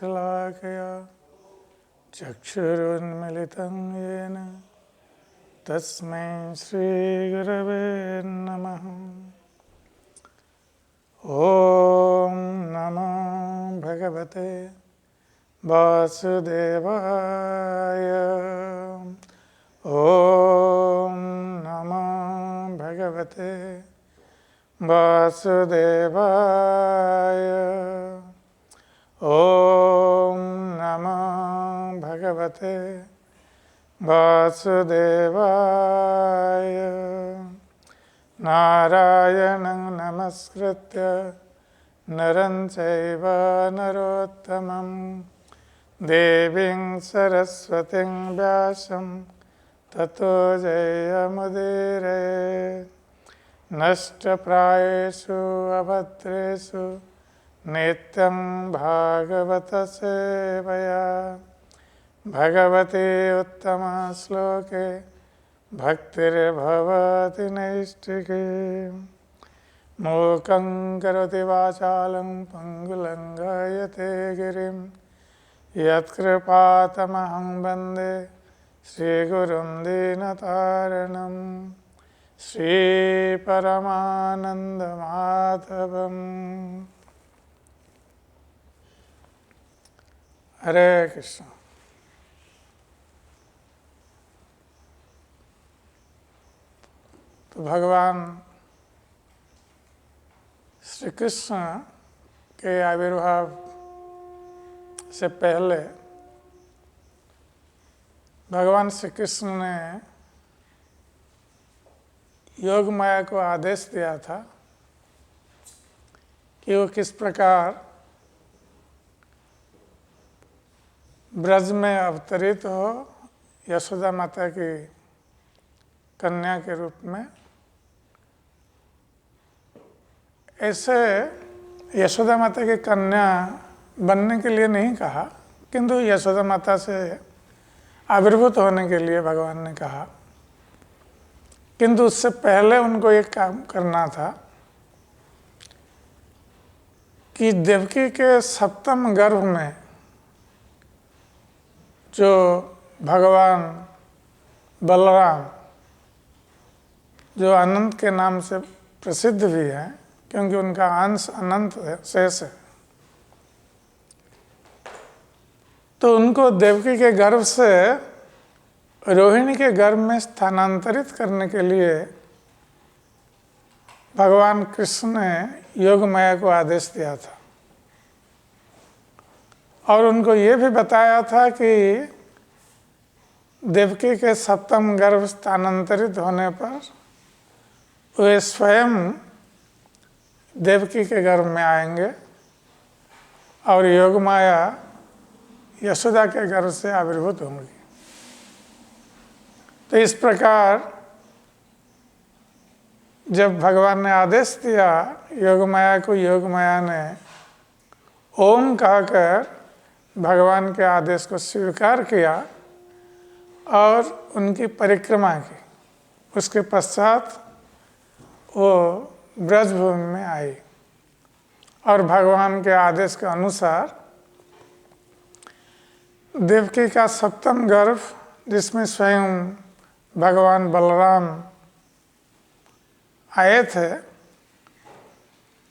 शलाकया चक्षुरुन्मिलितं येन तस्मै श्रीगुरवे नमः। ॐ नमो भगवते वासुदेवाय। ॐ नमो भगवते वासुदेवाय। ॐ नमो भगवते वासुदेवाय। नारायणं नमस्कृत्य नरं चैव नरोत्तमं देवीं सरस्वतीं व्यासं ततो जयमुदीरये। नष्टप्रायेषु अभद्रेषु नित्यं भागवत सेवया भगवती उत्तमश्लोके भक्तिर्भवति नैष्ठिकी। मूकं करोति वाचालं पङ्गुलङ्घयते गिरिं यत्कृपातमहं वन्दे श्रीगुरुं दीनतारिणं श्रीपरमानन्दमाधवम्। हरे कृष्ण। तो भगवान श्री कृष्ण के आविर्भाव से पहले भगवान श्री कृष्ण ने योग माया को आदेश दिया था कि वो किस प्रकार ब्रज में अवतरित हो यशोदा माता की कन्या के रूप में। ऐसे यशोदा माता की कन्या बनने के लिए नहीं कहा, किंतु यशोदा माता से आविर्भूत होने के लिए भगवान ने कहा। किंतु उससे पहले उनको एक काम करना था कि देवकी के सप्तम गर्भ में जो भगवान बलराम, जो अनंत के नाम से प्रसिद्ध भी हैं क्योंकि उनका अंश अनंत शेष है, तो उनको देवकी के गर्भ से रोहिणी के गर्भ में स्थानांतरित करने के लिए भगवान कृष्ण ने योग माया को आदेश दिया था। और उनको ये भी बताया था कि देवकी के सप्तम गर्भ स्थानांतरित होने पर वे स्वयं देवकी के गर्भ में आएंगे और योग माया यशोदा के गर्भ से आविर्भूत होंगी। तो इस प्रकार जब भगवान ने आदेश दिया योग माया को, योग माया ने ओम कहकर भगवान के आदेश को स्वीकार किया और उनकी परिक्रमा की। उसके पश्चात वो ब्रजभूमि में आई और भगवान के आदेश के अनुसार देवकी का सप्तम गर्भ, जिसमें स्वयं भगवान बलराम आए थे,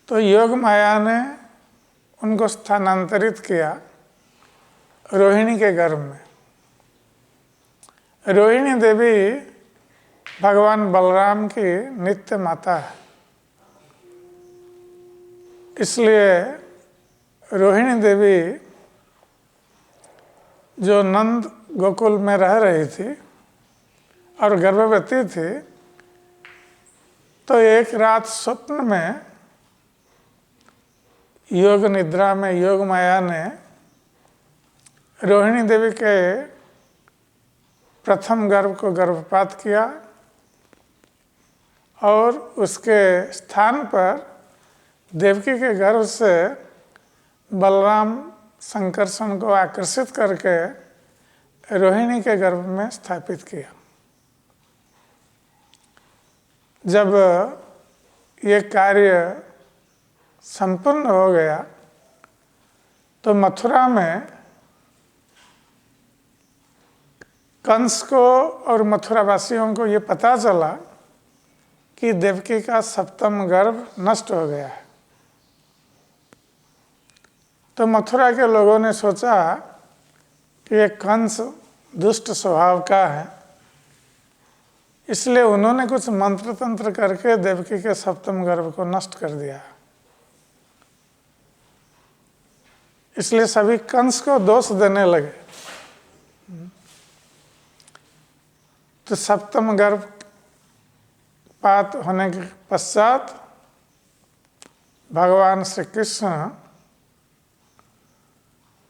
तो योग माया ने उनको स्थानांतरित किया रोहिणी के गर्भ में। रोहिणी देवी भगवान बलराम की नित्य माता है, इसलिए रोहिणी देवी जो नंद गोकुल में रह रही थी और गर्भवती थी, तो एक रात स्वप्न में योग निद्रा में योग माया ने रोहिणी देवी के प्रथम गर्भ को गर्भपात किया और उसके स्थान पर देवकी के गर्भ से बलराम संकर्षण को आकर्षित करके रोहिणी के गर्भ में स्थापित किया। जब ये कार्य संपन्न हो गया तो मथुरा में कंस को और मथुरा वासियों को ये पता चला कि देवकी का सप्तम गर्भ नष्ट हो गया है। तो मथुरा के लोगों ने सोचा कि ये कंस दुष्ट स्वभाव का है, इसलिए उन्होंने कुछ मंत्र तंत्र करके देवकी के सप्तम गर्भ को नष्ट कर दिया। इसलिए सभी कंस को दोष देने लगे। तो सप्तम गर्भपात होने के पश्चात भगवान श्री कृष्ण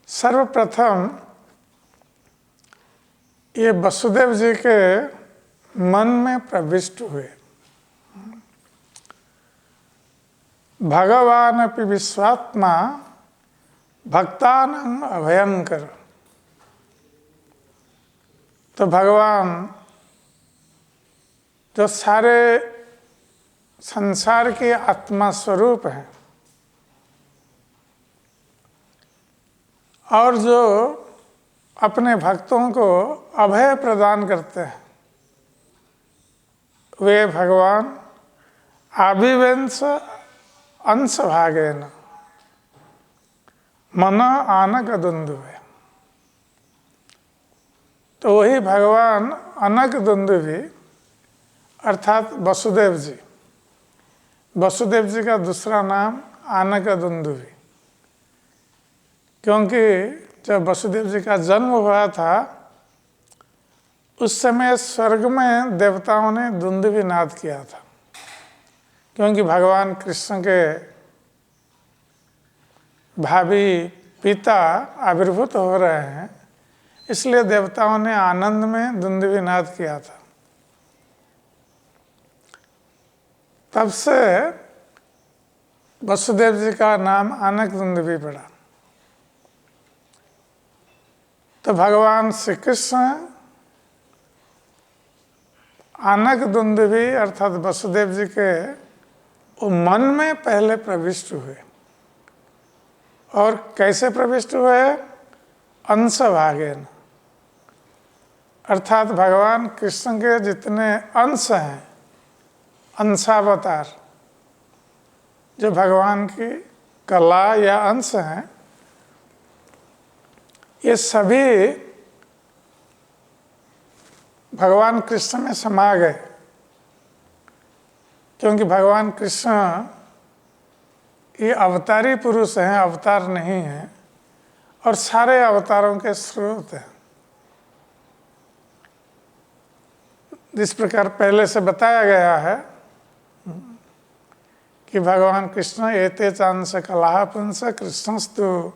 सर्वप्रथम ये वसुदेव जी के मन में प्रविष्ट हुए। भगवान अपि विश्वात्मा भक्तानां अभयंकर। तो भगवान जो सारे संसार के आत्मा स्वरूप हैं और जो अपने भक्तों को अभय प्रदान करते हैं, वे भगवान आविवेंस अंश भागेन मन आनक दुंदुभे। तो वही भगवान अनक दुंदुभी अर्थात वसुदेव जी। वसुदेव जी का दूसरा नाम आनक दुंदुभी, क्योंकि जब वसुदेव जी का जन्म हुआ था उस समय स्वर्ग में देवताओं ने दुंदुभी नाद किया था, क्योंकि भगवान कृष्ण के भावी पिता आविर्भूत हो रहे हैं, इसलिए देवताओं ने आनंद में दुंदुभी नाद किया था। तब से वसुदेव जी का नाम आनक दुंदुभी पड़ा। तो भगवान श्री कृष्ण आनक दुंदुभी अर्थात वसुदेव जी के वो मन में पहले प्रविष्ट हुए। और कैसे प्रविष्ट हुए? अंश भागेन, अर्थात भगवान कृष्ण के जितने अंश हैं, अंशावतार, जो भगवान की कला या अंश हैं, ये सभी भगवान कृष्ण में समा गए। क्योंकि भगवान कृष्ण ये अवतारी पुरुष हैं, अवतार नहीं हैं, और सारे अवतारों के स्रोत हैं। जिस प्रकार पहले से बताया गया है कि भगवान कृष्ण एते चांस कला पुंस कृष्णस्तु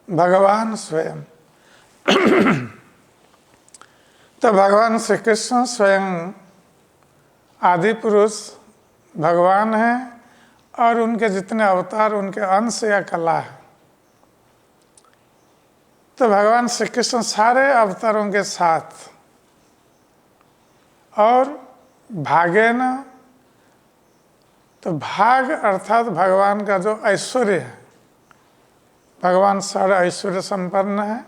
भगवान स्वयं। तो भगवान श्री कृष्ण स्वयं आदि पुरुष भगवान हैं और उनके जितने अवतार उनके अंश या कला है। तो भगवान श्री कृष्ण सारे अवतारों के साथ और भागे न, तो भाग अर्थात भगवान का जो ऐश्वर्य है, भगवान सारे ऐश्वर्य संपन्न है,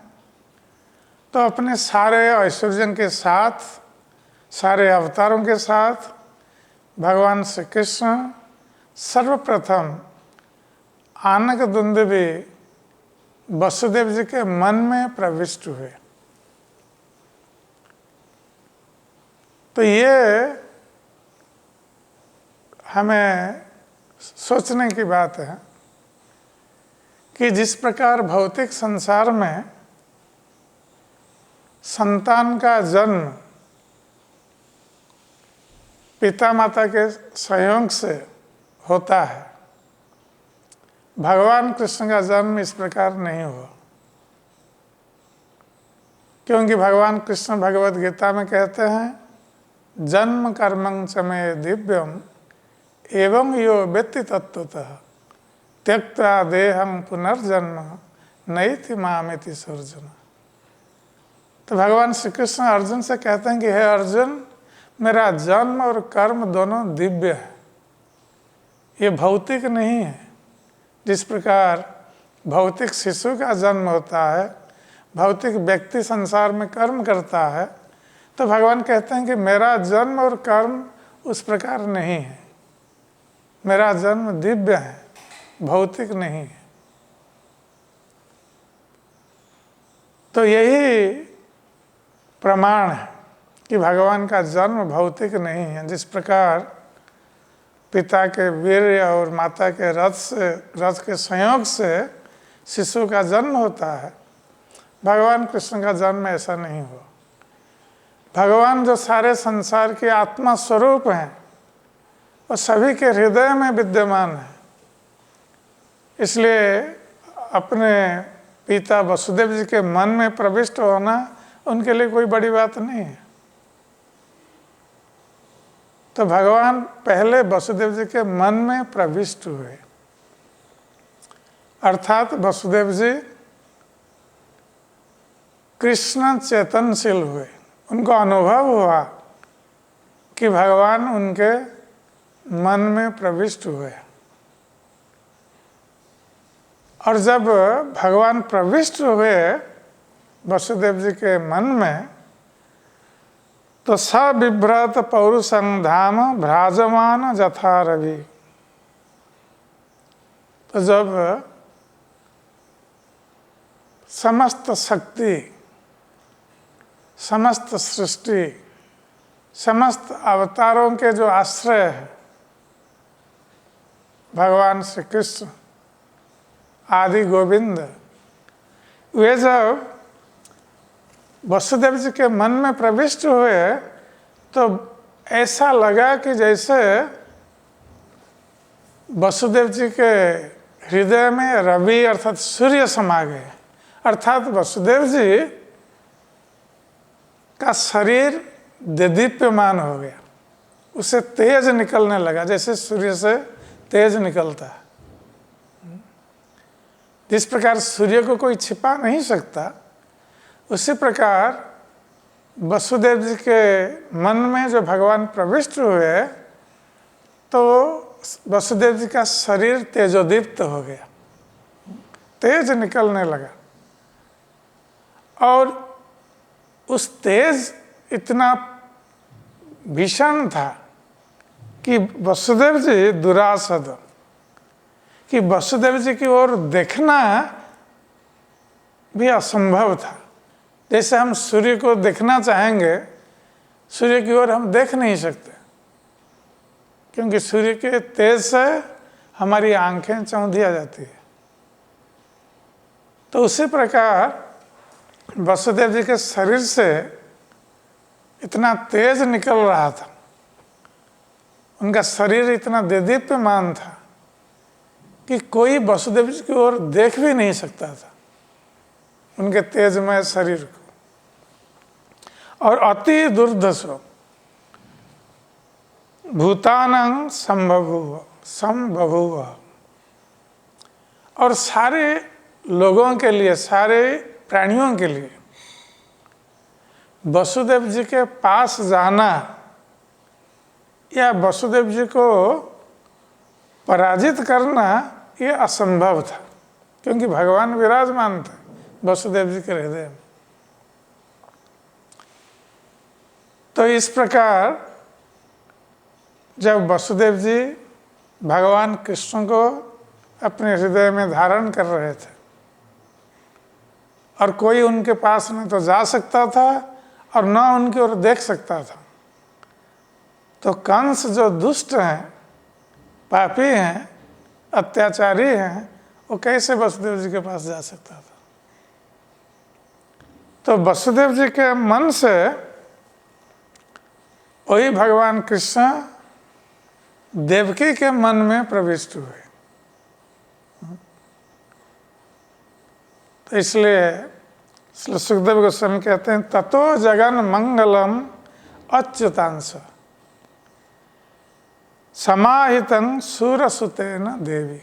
तो अपने सारे ऐश्वर्य के साथ, सारे अवतारों के साथ भगवान श्री कृष्ण सर्वप्रथम आनक दुंदुभी वसुदेव जी के मन में प्रविष्ट हुए। तो ये हमें सोचने की बात है कि जिस प्रकार भौतिक संसार में संतान का जन्म पिता माता के सहयोग से होता है, भगवान कृष्ण का जन्म इस प्रकार नहीं हुआ। क्योंकि भगवान कृष्ण भगवद गीता में कहते हैं जन्म कर्मं च मे दिव्यम एवं यो वेत्ति तत्वतः त्यक्त्वा देहं पुनर्जन्म नैति मामेति सर्जुन। तो भगवान श्री कृष्ण अर्जुन से कहते हैं कि हे अर्जुन, मेरा जन्म और कर्म दोनों दिव्य है, ये भौतिक नहीं है। जिस प्रकार भौतिक शिशु का जन्म होता है, भौतिक व्यक्ति संसार में कर्म करता है, तो भगवान कहते हैं कि मेरा जन्म और कर्म उस प्रकार नहीं है, मेरा जन्म दिव्य है, भौतिक नहीं है। तो यही प्रमाण है कि भगवान का जन्म भौतिक नहीं है। जिस प्रकार पिता के वीर्य और माता के रथ के संयोग से शिशु का जन्म होता है, भगवान कृष्ण का जन्म ऐसा नहीं हुआ। भगवान जो सारे संसार के आत्मा स्वरूप हैं, वो सभी के हृदय में विद्यमान है। इसलिए अपने पिता वसुदेव जी के मन में प्रविष्ट होना उनके लिए कोई बड़ी बात नहीं है। तो भगवान पहले वसुदेव जी के मन में प्रविष्ट हुए, अर्थात वसुदेव जी कृष्ण चेतनशील हुए। उनको अनुभव हुआ कि भगवान उनके मन में प्रविष्ट हुए। और जब भगवान प्रविष्ट हुए वसुदेव जी के मन में, तो सबिभ्रत पौरुषं धाम भ्राजमान जथा रवि। तो जब समस्त शक्ति, समस्त सृष्टि, समस्त अवतारों के जो आश्रय है भगवान श्री कृष्ण आदि गोविंद, वे जब वसुदेव जी के मन में प्रविष्ट हुए तो ऐसा लगा कि जैसे वसुदेव जी के हृदय में रवि अर्थात सूर्य समा गए। अर्थात वसुदेव जी का शरीर देदीप्यमान हो गया, उससे तेज निकलने लगा, जैसे सूर्य से तेज निकलता है। जिस प्रकार सूर्य को कोई छिपा नहीं सकता, उसी प्रकार वसुदेव जी के मन में जो भगवान प्रविष्ट हुए तो वसुदेव जी का शरीर तेजोदीप्त हो गया, तेज निकलने लगा। और उस तेज इतना भीषण था कि वसुदेव जी दुरासद, कि वसुदेव जी की ओर देखना भी असंभव था। जैसे हम सूर्य को देखना चाहेंगे, सूर्य की ओर हम देख नहीं सकते, क्योंकि सूर्य के तेज से हमारी आंखें चौंधिया जाती है। तो उसी प्रकार वसुदेव जी के शरीर से इतना तेज निकल रहा था, उनका शरीर इतना देदीप्यमान था कि कोई वसुदेव जी की ओर देख भी नहीं सकता था उनके तेजमय शरीर को। और अति दुर्दशो भूतानां संबभूव, और सारे लोगों के लिए, सारे प्राणियों के लिए वसुदेव जी के पास जाना या वसुदेव जी को पराजित करना ये असंभव था, क्योंकि भगवान विराजमान थे वसुदेव जी के हृदय में। तो इस प्रकार जब वसुदेव जी भगवान कृष्ण को अपने हृदय में धारण कर रहे थे और कोई उनके पास न तो जा सकता था और न उनकी ओर देख सकता था, तो कंस जो दुष्ट हैं, पापी हैं, अत्याचारी हैं, वो कैसे वसुदेव जी के पास जा सकता था। तो वसुदेव जी के मन से वही भगवान कृष्ण देवकी के मन में प्रविष्ट हुए। तो इसलिए सुखदेव गोस्वामी कहते हैं ततो जगन मंगलम अच्युतांश समाहितं सूरसुतेन देवी।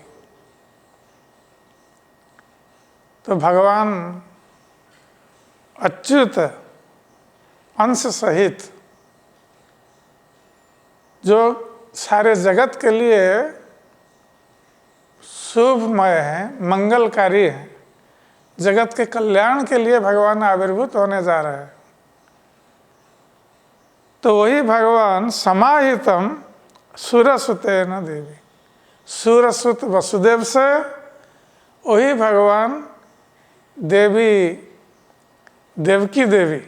तो भगवान अच्युत अंश सहित जो सारे जगत के लिए शुभमय हैं, मंगलकारी हैं, जगत के कल्याण के लिए भगवान आविर्भूत होने जा रहे हैं। तो वही भगवान समाहितम सुरसुतेन देवी, सुरसुत वसुदेव से वही भगवान देवकी देवी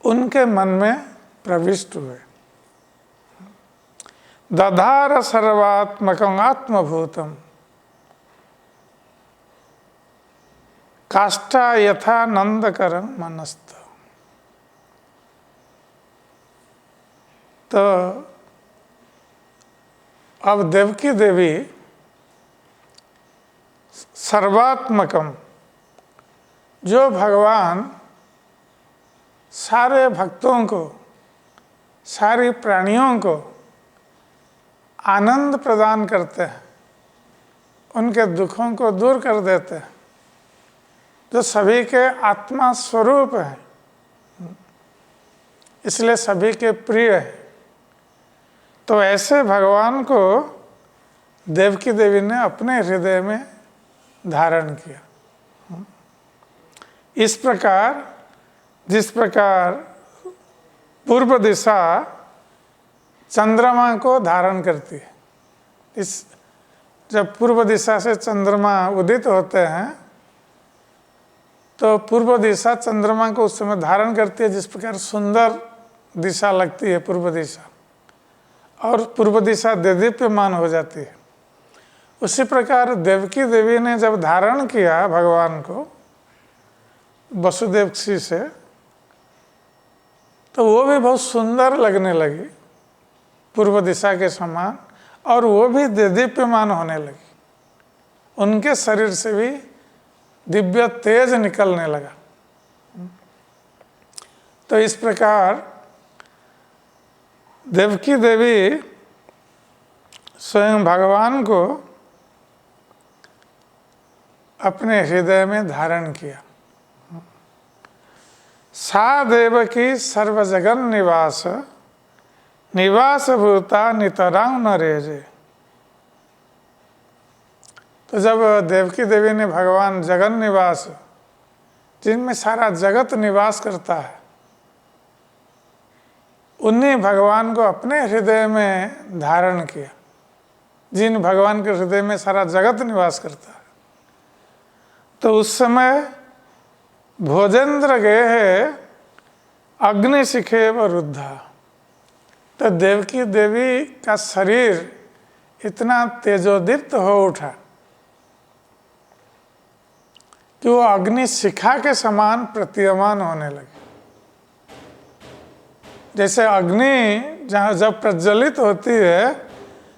उनके मन में प्रविष्ट हुए। दधार सर्वात्मकं आत्मभूतम काष्ठा यथा नंदकरं मनस्त। तो अब देवकी देवी सर्वात्मकम, जो भगवान सारे भक्तों को, सारी प्राणियों को आनंद प्रदान करते हैं, उनके दुखों को दूर कर देते हैं, जो सभी के आत्मा स्वरूप है, इसलिए सभी के प्रिय है। तो ऐसे भगवान को देवकी देवी ने अपने हृदय में धारण किया। इस प्रकार, जिस प्रकार पूर्व दिशा चंद्रमा को धारण करती है, जब पूर्व दिशा से चंद्रमा उदित होते हैं तो पूर्व दिशा चंद्रमा को उस समय धारण करती है। जिस प्रकार सुंदर दिशा लगती है पूर्व दिशा, और पूर्व दिशा देदीप्यमान हो जाती है, उसी प्रकार देवकी देवी ने जब धारण किया भगवान को वसुदेव जी से, तो वो भी बहुत सुंदर लगने लगी पूर्व दिशा के समान, और वो भी देदीप्यमान होने लगी। उनके शरीर से भी दिव्य तेज निकलने लगा। तो इस प्रकार देवकी देवी स्वयं भगवान को अपने हृदय में धारण किया। सा देवकी सर्वजगन निवास निवास भूता नितरां न रेजे। तो जब देवकी देवी ने भगवान जगन निवास, जिनमें सारा जगत निवास करता है, उन्हीं भगवान को अपने हृदय में धारण किया, जिन भगवान के हृदय में सारा जगत निवास करता है। तो उस समय भोजेंद्र गेहे अग्निशिखे व रुद्धा। तो देवकी देवी का शरीर इतना तेजोदीप्त हो उठा कि वो अग्निशिखा के समान प्रतीयमान होने लगे। जैसे अग्नि जहाँ जब प्रज्वलित होती है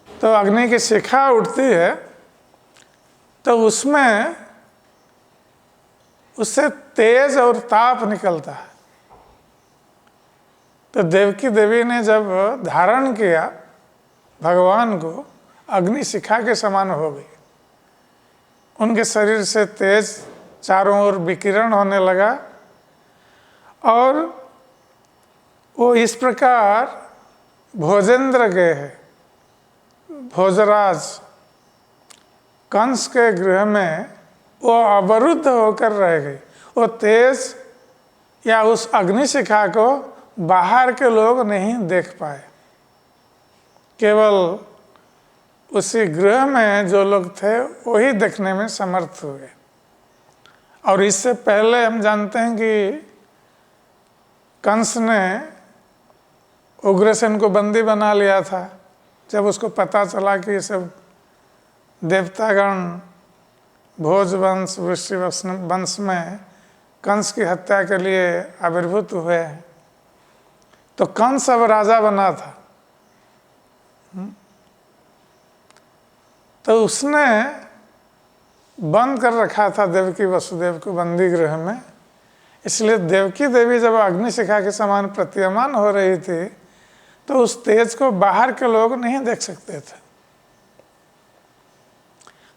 तो अग्नि की शिखा उठती है, तो उसमें उससे तेज और ताप निकलता है। तो देवकी देवी ने जब धारण किया भगवान को, अग्नि शिखा के समान हो गई। उनके शरीर से तेज चारों ओर विकिरण होने लगा, और वो इस प्रकार भोजेंद्र गए हैं, भोजराज कंस के गृह में वो अवरुद्ध होकर रह गई। वो तेज या उस अग्निशिखा को बाहर के लोग नहीं देख पाए, केवल उसी गृह में जो लोग थे वही देखने में समर्थ हुए। और इससे पहले हम जानते हैं कि कंस ने उग्रसेन को बंदी बना लिया था। जब उसको पता चला कि ये सब देवतागण भोजवंश वृष्टि वंश में कंस की हत्या के लिए आविर्भूत हुए हैं, तो कंस अब राजा बना था। तो उसने बंद कर रखा था देवकी वसुदेव को बंदी गृह में। इसलिए देवकी देवी जब अग्निशिखा के समान प्रतीयमान हो रही थी, तो उस तेज को बाहर के लोग नहीं देख सकते थे।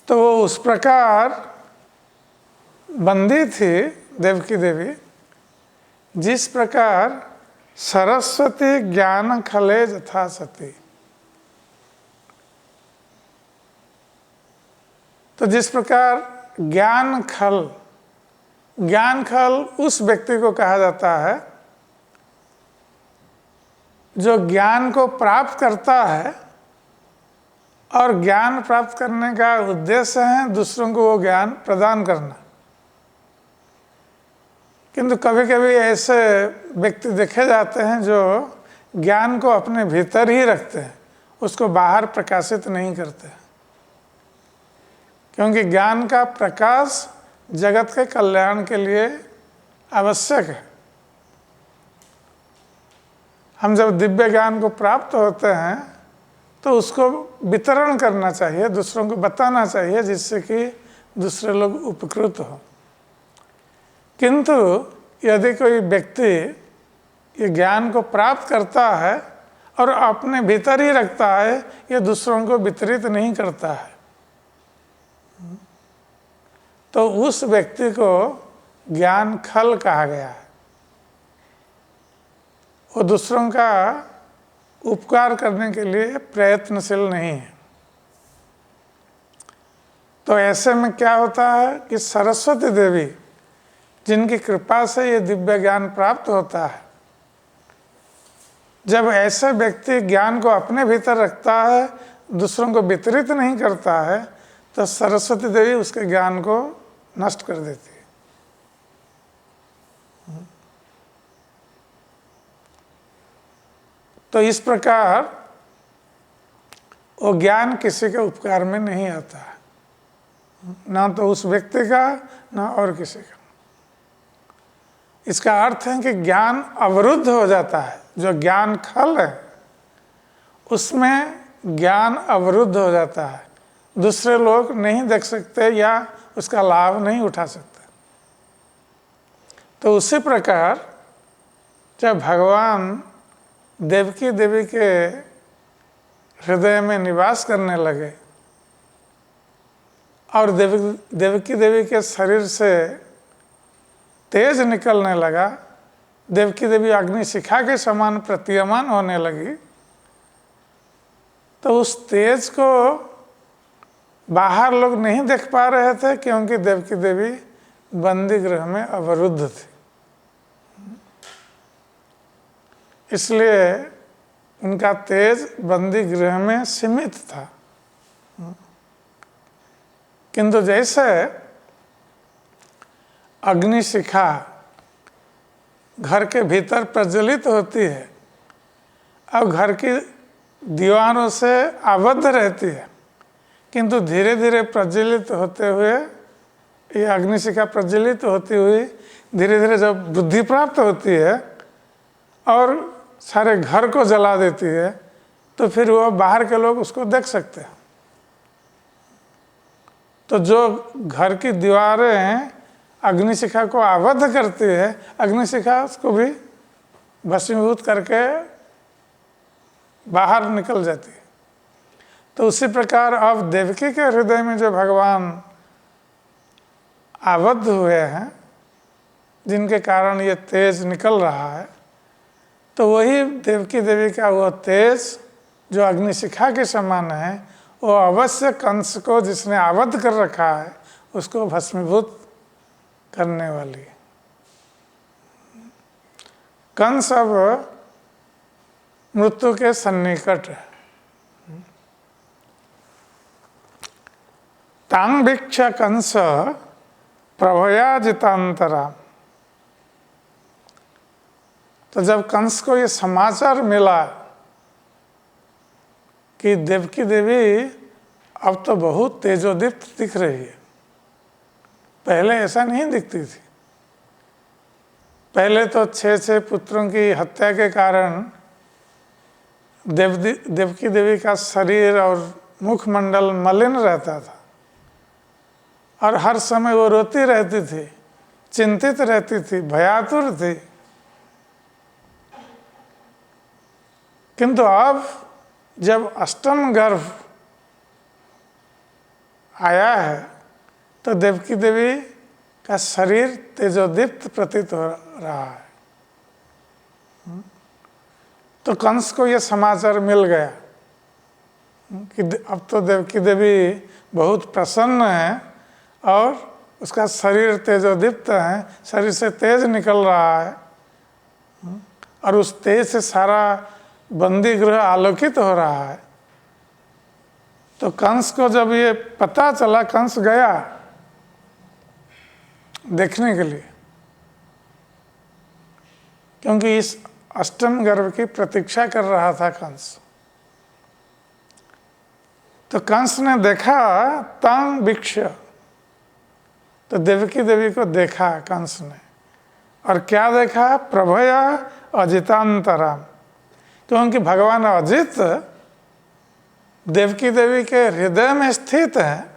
तो वो उस प्रकार बंदी थी देवकी देवी, जिस प्रकार सरस्वती ज्ञान खले यथा सती। तो जिस प्रकार ज्ञान खल उस व्यक्ति को कहा जाता है जो ज्ञान को प्राप्त करता है और ज्ञान प्राप्त करने का उद्देश्य है दूसरों को वो ज्ञान प्रदान करना। किंतु कभी कभी ऐसे व्यक्ति देखे जाते हैं जो ज्ञान को अपने भीतर ही रखते हैं, उसको बाहर प्रकाशित नहीं करते, क्योंकि ज्ञान का प्रकाश जगत के कल्याण के लिए आवश्यक है। हम जब दिव्य ज्ञान को प्राप्त होते हैं तो उसको वितरण करना चाहिए, दूसरों को बताना चाहिए, जिससे कि दूसरे लोग उपकृत हो। किंतु यदि कोई व्यक्ति ये ज्ञान को प्राप्त करता है और अपने भीतर ही रखता है, ये दूसरों को वितरित नहीं करता है, तो उस व्यक्ति को ज्ञान खल कहा गया है। वो दूसरों का उपकार करने के लिए प्रयत्नशील नहीं है। तो ऐसे में क्या होता है कि सरस्वती देवी, जिनकी कृपा से ये दिव्य ज्ञान प्राप्त होता है, जब ऐसे व्यक्ति ज्ञान को अपने भीतर रखता है, दूसरों को वितरित नहीं करता है, तो सरस्वती देवी उसके ज्ञान को नष्ट कर देती है। तो इस प्रकार वो ज्ञान किसी के उपकार में नहीं आता है, ना तो उस व्यक्ति का ना और किसी का। इसका अर्थ है कि ज्ञान अवरुद्ध हो जाता है। जो ज्ञान खल है उसमें ज्ञान अवरुद्ध हो जाता है, दूसरे लोग नहीं देख सकते या उसका लाभ नहीं उठा सकते। तो उसी प्रकार जब भगवान देवकी देवी के हृदय में निवास करने लगे और देवकी देवी के शरीर से तेज निकलने लगा, देवकी देवी अग्नि शिखा के समान प्रतीयमान होने लगी, तो उस तेज को बाहर लोग नहीं देख पा रहे थे, क्योंकि देवकी देवी बंदी गृह में अवरुद्ध थी। इसलिए उनका तेज बंदी गृह में सीमित था। किंतु जैसे अग्निशिखा घर के भीतर प्रज्वलित होती है और घर की दीवारों से आबद्ध रहती है, किंतु धीरे धीरे प्रज्वलित होते हुए, ये अग्निशिखा प्रज्वलित होती हुई धीरे धीरे जब बुद्धि प्राप्त होती है और सारे घर को जला देती है, तो फिर वो बाहर के लोग उसको देख सकते हैं। तो जो घर की दीवारें अग्निशिखा को आबद्ध करती है, अग्निशिखा उसको भी भस्मीभूत करके बाहर निकल जाती है। तो उसी प्रकार अब देवकी के हृदय में जो भगवान आबद्ध हुए हैं, जिनके कारण ये तेज निकल रहा है, तो वही देवकी देवी का वो तेज जो अग्निशिखा के समान है, वो अवश्य कंस को, जिसने आबद्ध कर रखा है, उसको भस्मीभूत करने वाली है। कंस अब मृत्यु के सन्निकट है। तांग भिक्ष कंस प्रभया जितांतरा। तो जब कंस को ये समाचार मिला कि देवकी देवी अब तो बहुत तेजोदीप्त दिख रही है, पहले ऐसा नहीं दिखती थी। पहले तो 6 पुत्रों की हत्या के कारण देवकी देवी का शरीर और मुखमंडल मलिन रहता था और हर समय वो रोती रहती थी, चिंतित रहती थी, भयातुर थी। किंतु अब जब अष्टम गर्भ आया है, तो देवकी देवी का शरीर तेजोदीप्त प्रतीत हो रहा है। तो कंस को यह समाचार मिल गया कि अब तो देवकी देवी बहुत प्रसन्न है और उसका शरीर तेजोदीप्त है, शरीर से तेज निकल रहा है और उस तेज से सारा बंदी गृह आलोकित हो रहा है। तो कंस को जब ये पता चला, कंस गया देखने के लिए, क्योंकि इस अष्टम गर्भ की प्रतीक्षा कर रहा था कंस। तो कंस ने देखा तां वीक्ष्य, तो देवकी देवी को देखा कंस ने, और क्या देखा? प्रभया अजितांतराम, क्योंकि भगवान अजित देवकी देवी के हृदय में स्थित है,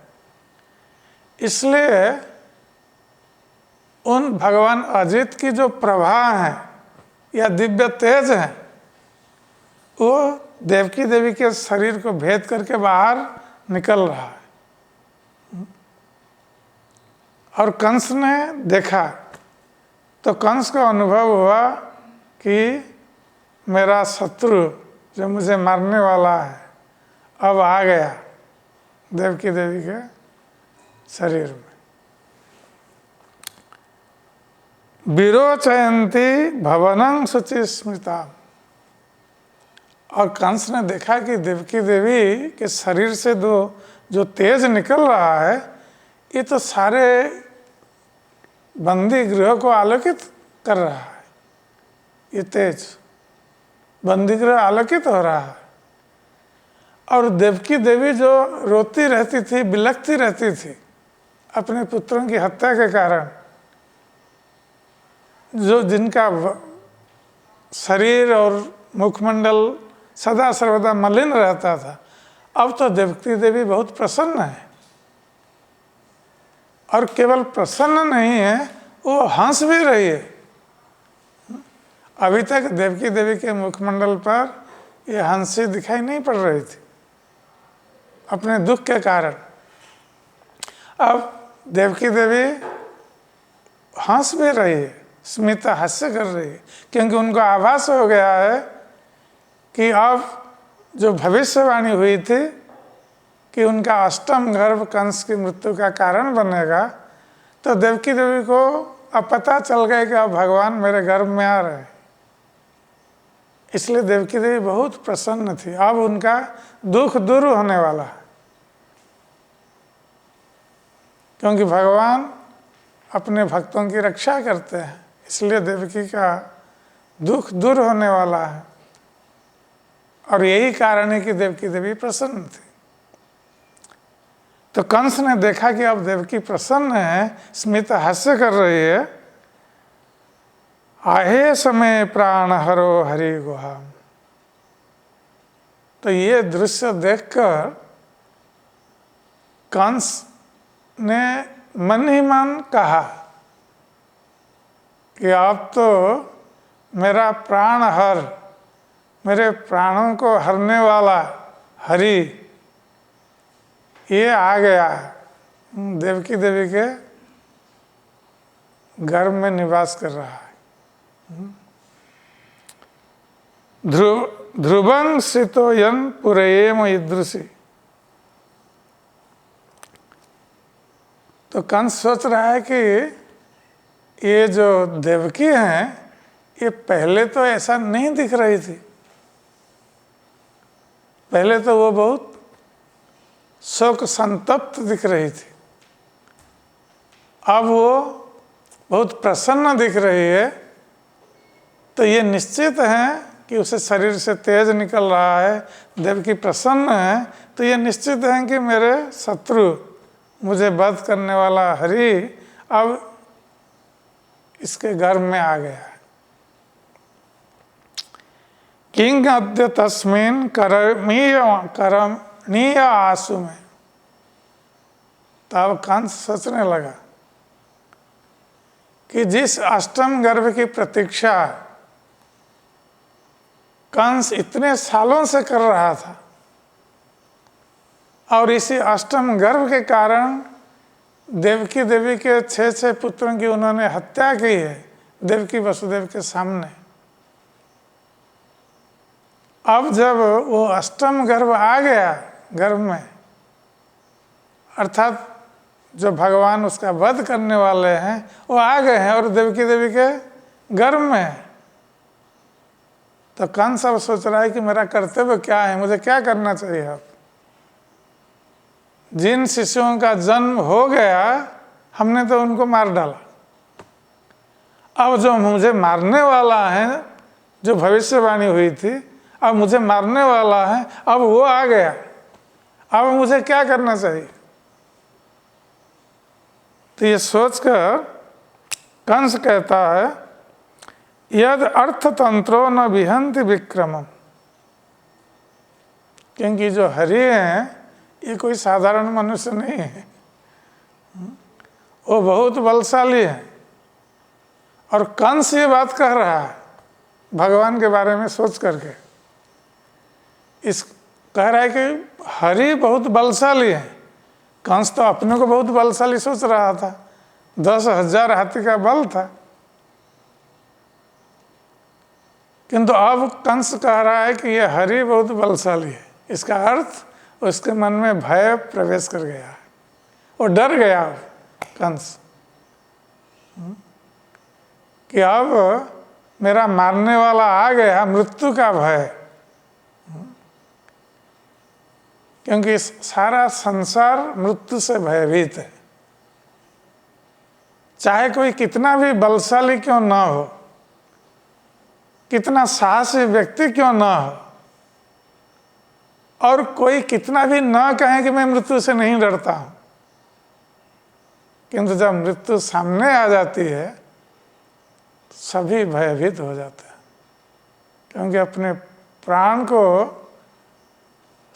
इसलिए उन भगवान अजित की जो प्रभा है या दिव्य तेज है, वो देवकी देवी के शरीर को भेद करके बाहर निकल रहा है। और कंस ने देखा, तो कंस को अनुभव हुआ कि मेरा शत्रु जो मुझे मारने वाला है अब आ गया देवकी देवी के शरीर में। विरोचयंती भवनं शुचि स्मृता, और कंस ने देखा कि देवकी देवी के शरीर से जो तेज निकल रहा है, ये तो सारे बंदी गृह को आलोकित कर रहा है। ये तेज बंदी गृह आलोकित हो रहा है। और देवकी देवी जो रोती रहती थी, बिलखती रहती थी अपने पुत्रों की हत्या के कारण, जो जिनका शरीर और मुखमंडल सदा सर्वदा मलिन रहता था, अब तो देवकी देवी बहुत प्रसन्न है। और केवल प्रसन्न नहीं है, वो हंस भी रही है। अभी तक देवकी देवी के मुखमंडल पर ये हंसी दिखाई नहीं पड़ रही थी अपने दुख के कारण। अब देवकी देवी हंस भी रही है, स्मित हास्य कर रही है, क्योंकि उनको आभास हो गया है कि अब जो भविष्यवाणी हुई थी कि उनका अष्टम गर्भ कंस की मृत्यु का कारण बनेगा, तो देवकी देवी को अब पता चल गया कि अब भगवान मेरे गर्भ में आ रहे हैं। इसलिए देवकी देवी बहुत प्रसन्न थी। अब उनका दुख दूर होने वाला है, क्योंकि भगवान अपने भक्तों की रक्षा करते हैं, इसलिए देवकी का दुख दूर होने वाला है। और यही कारण है कि देवकी देवी प्रसन्न थी। तो कंस ने देखा कि अब देवकी प्रसन्न है, स्मित हास्य कर रही है। आहे समय प्राण हरो हरि गुहा, तो ये दृश्य देखकर कंस ने मन ही मन कहा कि अब तो मेरा प्राण हर, मेरे प्राणों को हरने वाला हरि ये आ गया, देवकी देवी के गर्भ में निवास कर रहा है। ध्रुवं श्रितोयन पुरयेम ईदृशी, तो कंस सोच रहा है कि ये जो देवकी हैं, ये पहले तो ऐसा नहीं दिख रही थी। पहले तो वो बहुत शोक संतप्त दिख रही थी, अब वो बहुत प्रसन्न दिख रही है। तो ये निश्चित है कि उसे शरीर से तेज निकल रहा है, देवकी प्रसन्न है, तो ये निश्चित है कि मेरे शत्रु, मुझे वध करने वाला हरि अब इसके गर्भ में आ गया है। किंग अद्य तस्मिन करणीय आंसू में, तब कंस सोचने लगा कि जिस अष्टम गर्भ की प्रतीक्षा कंस इतने सालों से कर रहा था, और इसी अष्टम गर्भ के कारण देवकी देवी के 6 पुत्रों की उन्होंने हत्या की है देवकी वसुदेव के सामने। अब जब वो अष्टम गर्भ आ गया गर्भ में, अर्थात जो भगवान उसका वध करने वाले हैं वो आ गए हैं और देवकी देवी के गर्भ में है। तो कंस अब सोच रहा है कि मेरा कर्तव्य क्या है, मुझे क्या करना चाहिए। अब जिन शिशुओं का जन्म हो गया हमने तो उनको मार डाला, अब जो मुझे मारने वाला है, जो भविष्यवाणी हुई थी, अब मुझे मारने वाला है, अब वो आ गया, अब मुझे क्या करना चाहिए। तो ये सोचकर कंस कहता है यद अर्थतंत्रो न विहंति विक्रमम, क्योंकि जो हरि हैं ये कोई साधारण मनुष्य नहीं है, वो बहुत बलशाली है। और कंस ये बात कह रहा है भगवान के बारे में सोच करके, इस कह रहा है कि हरि बहुत बलशाली है। कंस तो अपने को बहुत बलशाली सोच रहा था, 10,000 हाथी का बल था, किंतु अब कंस कह रहा है कि यह हरि बहुत बलशाली है। इसका अर्थ उसके मन में भय प्रवेश कर गया है, वो डर गया कंस कि अब मेरा मारने वाला आ गया, मृत्यु का भय। क्योंकि सारा संसार मृत्यु से भयभीत है, चाहे कोई कितना भी बलशाली क्यों ना हो, कितना साहसी व्यक्ति क्यों ना हो, और कोई कितना भी ना कहे कि मैं मृत्यु से नहीं डरता हूं, किंतु जब मृत्यु सामने आ जाती है सभी भयभीत हो जाते हैं। क्योंकि अपने प्राण को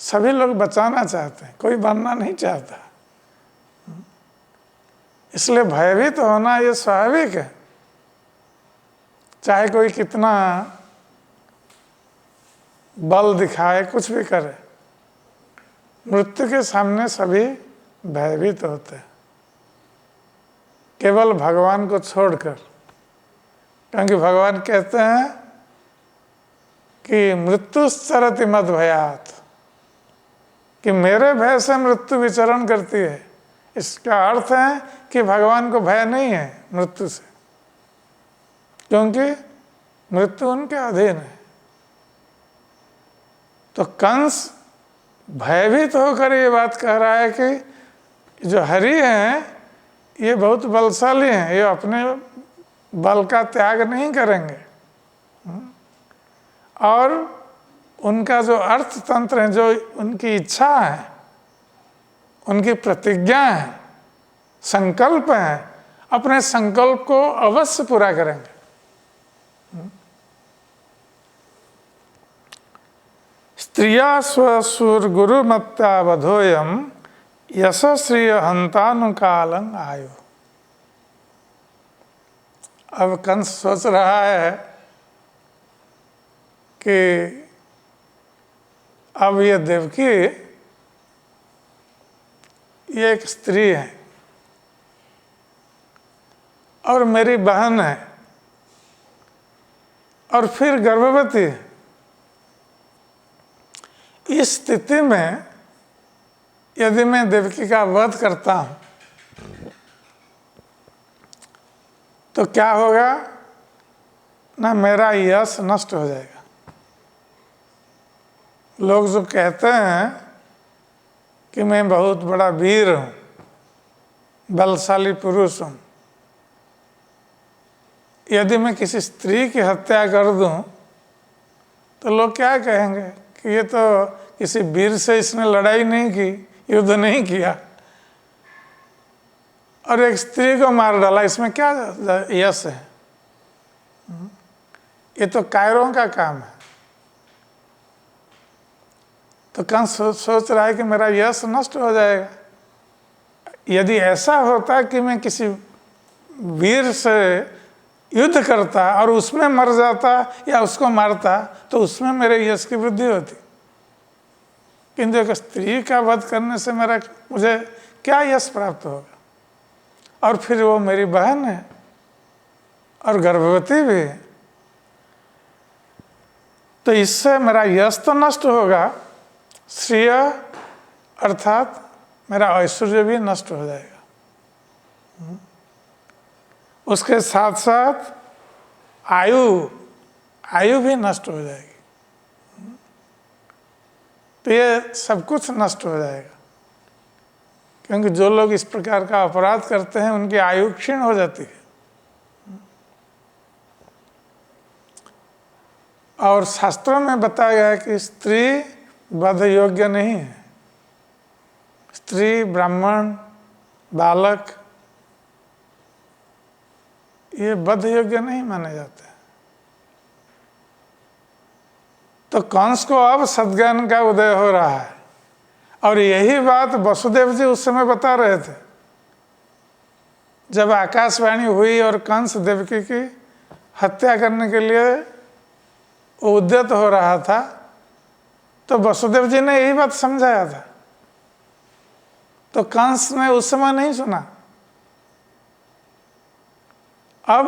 सभी लोग बचाना चाहते हैं, कोई मरना नहीं चाहता, इसलिए भयभीत होना ये स्वाभाविक है। चाहे कोई कितना बल दिखाए, कुछ भी करे, मृत्यु के सामने सभी भयभीत होते हैं, केवल भगवान को छोड़कर। क्योंकि भगवान कहते हैं कि मृत्युश्चरति मद भयात्, कि मेरे भय से मृत्यु विचरण करती है। इसका अर्थ है कि भगवान को भय नहीं है मृत्यु से, क्योंकि मृत्यु उनके अधीन है। तो कंस भयभीत होकर ये बात कह रहा है कि जो हरि हैं ये बहुत बलशाली हैं, ये अपने बल का त्याग नहीं करेंगे, और उनका जो अर्थतंत्र है, जो उनकी इच्छा है, उनकी प्रतिज्ञा है, संकल्प है, अपने संकल्प को अवश्य पूरा करेंगे। स्त्रिया स्वसुर गुरुमत्ता वधोयम यशस्श्रिय हंतानुकालं आयु। अब कंस सोच रहा है कि अब ये देवकी ये एक स्त्री है और मेरी बहन है और फिर गर्भवती है। इस स्थिति में यदि मैं देवकी का वध करता हूं तो क्या होगा ना, मेरा यश नष्ट हो जाएगा। लोग जो कहते हैं कि मैं बहुत बड़ा वीर हूं, बलशाली पुरुष हूं, यदि मैं किसी स्त्री की हत्या कर दूं तो लोग क्या कहेंगे कि ये तो किसी वीर से इसने लड़ाई नहीं की, युद्ध नहीं किया, और एक स्त्री को मार डाला, इसमें क्या यश है? ये तो कायरों का काम है। तो कंस सोच रहा है कि मेरा यश नष्ट हो जाएगा। यदि ऐसा होता कि मैं किसी वीर से युद्ध करता और उसमें मर जाता या उसको मारता तो उसमें मेरे यश की वृद्धि होती, किंतु एक स्त्री का वध करने से मुझे क्या यश प्राप्त होगा? और फिर वो मेरी बहन है और गर्भवती भी है, तो इससे मेरा यश तो नष्ट होगा, श्रेय अर्थात मेरा ऐश्वर्य भी नष्ट हो जाएगा। उसके साथ साथ आयु भी नष्ट हो जाएगी। तो ये सब कुछ नष्ट हो जाएगा, क्योंकि जो लोग इस प्रकार का अपराध करते हैं उनकी आयु क्षीण हो जाती है। और शास्त्रों में बताया गया है कि स्त्री वध योग्य नहीं है। स्त्री, ब्राह्मण, बालक ये वध योग्य नहीं माने जाते। तो कंस को अब सद्ज्ञान का उदय हो रहा है, और यही बात वसुदेव जी उस समय बता रहे थे जब आकाशवाणी हुई और कंस देवकी की हत्या करने के लिए उद्यत हो रहा था। तो वसुदेव जी ने यही बात समझाया था। तो कंस ने उस समय नहीं सुना। अब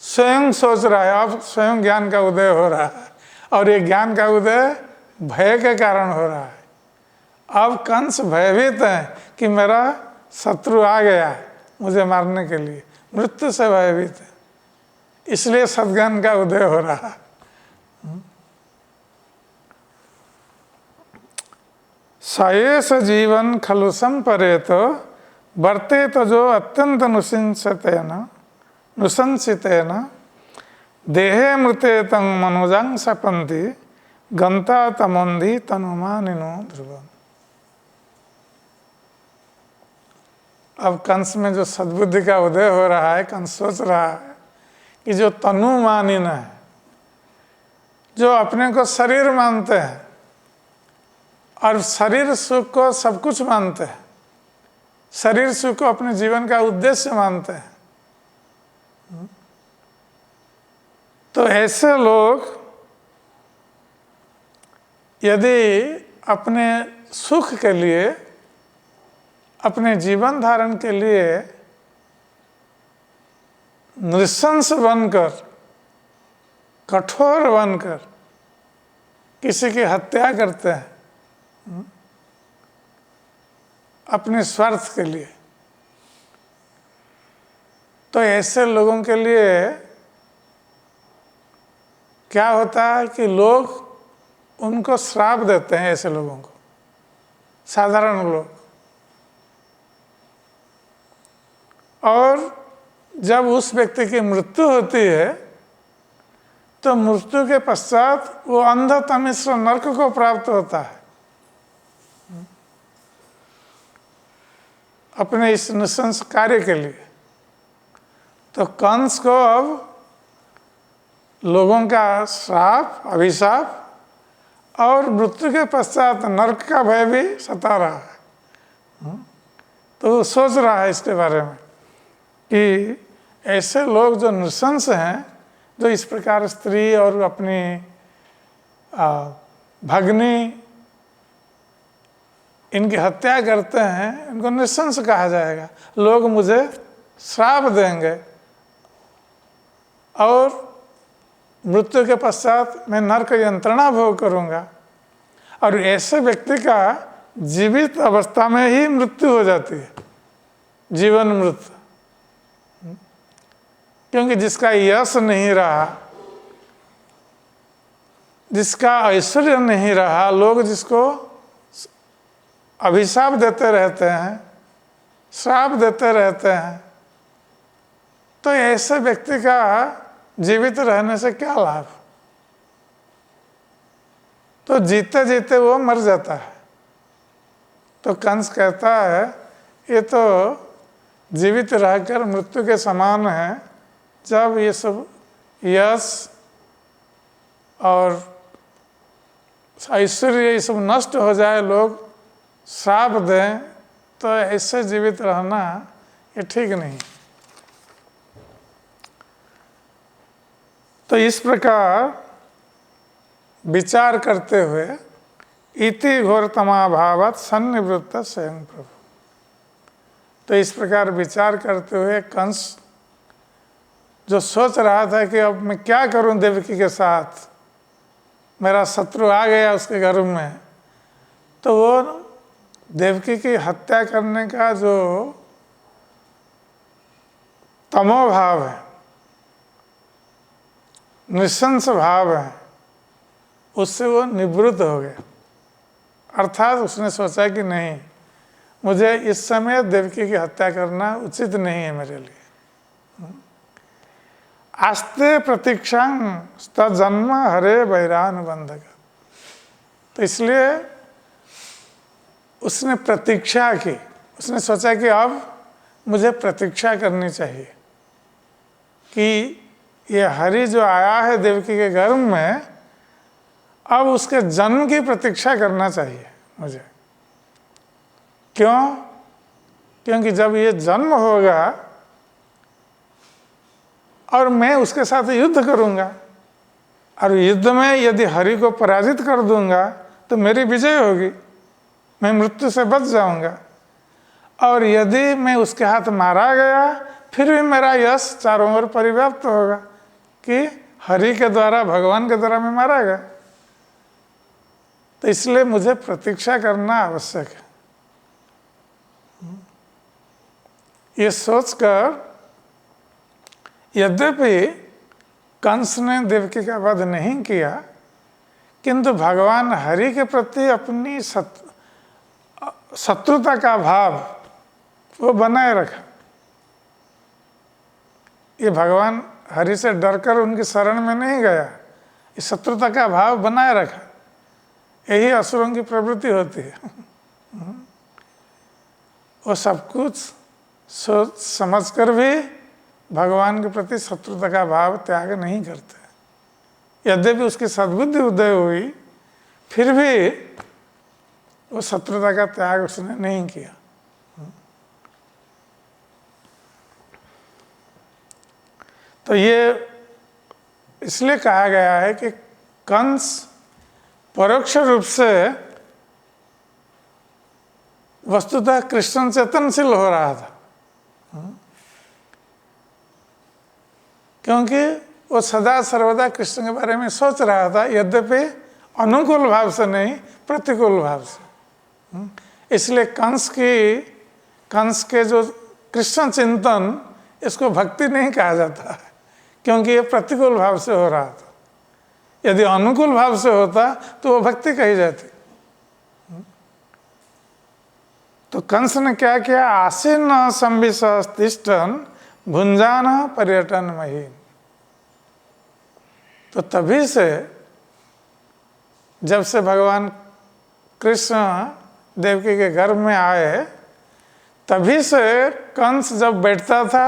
स्वयं सोच रहा है, अब स्वयं ज्ञान का उदय हो रहा है, और ये ज्ञान का उदय भय के कारण हो रहा है। अब कंस भयभीत है कि मेरा शत्रु आ गया मुझे मारने के लिए, मृत्यु से भयभीत है, इसलिए सद्ज्ञान का उदय हो रहा है। सयेष जीवन खलु संपरेत वर्तेत जो अत्यंत नुशंसितेन देहे मृते तं मनुजं सपन्ति गंता तमोन्धि तनुमानिनो ध्रुवम्। अब कंस में जो सद्बुद्धि का उदय हो रहा है, कंस सोच रहा है कि जो तनुमानिन है, जो अपने को शरीर मानते हैं और शरीर सुख को सब कुछ मानते हैं, शरीर सुख को अपने जीवन का उद्देश्य मानते हैं, तो ऐसे लोग यदि अपने सुख के लिए, अपने जीवन धारण के लिए नृशंस बनकर, कठोर बनकर किसी की हत्या करते हैं अपने स्वार्थ के लिए, तो ऐसे लोगों के लिए क्या होता है कि लोग उनको श्राप देते हैं। ऐसे लोगों को, साधारण लोग, और जब उस व्यक्ति की मृत्यु होती है तो मृत्यु के पश्चात वो अंधता मिश्र नरक को प्राप्त होता है अपने इस नृशंस कार्य के लिए। तो कंस को अब लोगों का श्राप, अभिशाप और मृत्यु के पश्चात नरक का भय भी सता रहा है। तो वो सोच रहा है इसके बारे में कि ऐसे लोग जो नृशंस हैं, जो इस प्रकार स्त्री और अपनी भगनी इनकी हत्या करते हैं, इनको नृशंस कहा जाएगा। लोग मुझे श्राप देंगे और मृत्यु के पश्चात मैं नरक यंत्रणा भोग करूंगा। और ऐसे व्यक्ति का जीवित अवस्था में ही मृत्यु हो जाती है, जीवन मृत्यु, क्योंकि जिसका यश नहीं रहा, जिसका ऐश्वर्य नहीं रहा, लोग जिसको अभिशाप देते रहते हैं, श्राप देते रहते हैं, तो ऐसे व्यक्ति का जीवित रहने से क्या लाभ? तो जीते जीते वो मर जाता है। तो कंस कहता है ये तो जीवित रहकर मृत्यु के समान है। जब ये सब यश और ऐश्वर्य ये सब नष्ट हो जाए, लोग श्राप दें, तो ऐसे जीवित रहना ये ठीक नहीं। तो इस प्रकार विचार करते हुए इति घोरतमाभावत सन्निवृत्त स्वयं प्रभु। तो इस प्रकार विचार करते हुए कंस जो सोच रहा था कि अब मैं क्या करूं देवकी के साथ, मेरा शत्रु आ गया उसके घर में, तो वो देवकी की हत्या करने का जो तमोभाव है, नृशंस भाव है, उससे वो निवृत्त हो गया। अर्थात उसने सोचा कि नहीं, मुझे इस समय देवकी की हत्या करना उचित नहीं है मेरे लिए। आस्ते प्रतीक्षा जन्म हरे वैरानुबंधक। तो इसलिए उसने प्रतीक्षा की। उसने सोचा कि अब मुझे प्रतीक्षा करनी चाहिए कि ये हरि जो आया है देवकी के गर्भ में, अब उसके जन्म की प्रतीक्षा करना चाहिए मुझे। क्यों? क्योंकि जब ये जन्म होगा और मैं उसके साथ युद्ध करूंगा, और युद्ध में यदि हरि को पराजित कर दूंगा तो मेरी विजय होगी, मैं मृत्यु से बच जाऊंगा। और यदि मैं उसके हाथ मारा गया फिर भी मेरा यश चारों ओर परिव्याप्त होगा कि हरि के द्वारा, भगवान के द्वारा मैं मारा गया। तो इसलिए मुझे प्रतीक्षा करना आवश्यक है। ये सोचकर यद्यपि कंस ने देवकी का वध नहीं किया, किंतु भगवान हरि के प्रति अपनी शत्रुता का भाव वो बनाए रखा। ये भगवान हरि से डरकर उनकी शरण में नहीं गया, ये शत्रुता का भाव बनाए रखा। यही असुरों की प्रवृत्ति होती है। वो सब कुछ सोच समझ कर भी भगवान के प्रति शत्रुता का भाव त्याग नहीं करते। यद्यपि उसकी सद्बुद्धि उदय हुई, फिर भी वो शत्रुता का त्याग उसने नहीं किया। तो ये इसलिए कहा गया है कि कंस परोक्ष रूप से वस्तुतः कृष्ण चेतनशील हो रहा था, क्योंकि वो सदा सर्वदा कृष्ण के बारे में सोच रहा था, यद्यपि अनुकूल भाव से नहीं, प्रतिकूल भाव से। इसलिए कंस के जो कृष्ण चिंतन, इसको भक्ति नहीं कहा जाता है, क्योंकि ये प्रतिकूल भाव से हो रहा था। यदि अनुकूल भाव से होता तो वो भक्ति कही जाती। तो कंस ने क्या किया? आसीन संविष्टिष्ठन् भुंजान पर्यटन महीन। तो तभी से, जब से भगवान कृष्ण देवकी के गर्भ में आए, तभी से कंस जब बैठता था,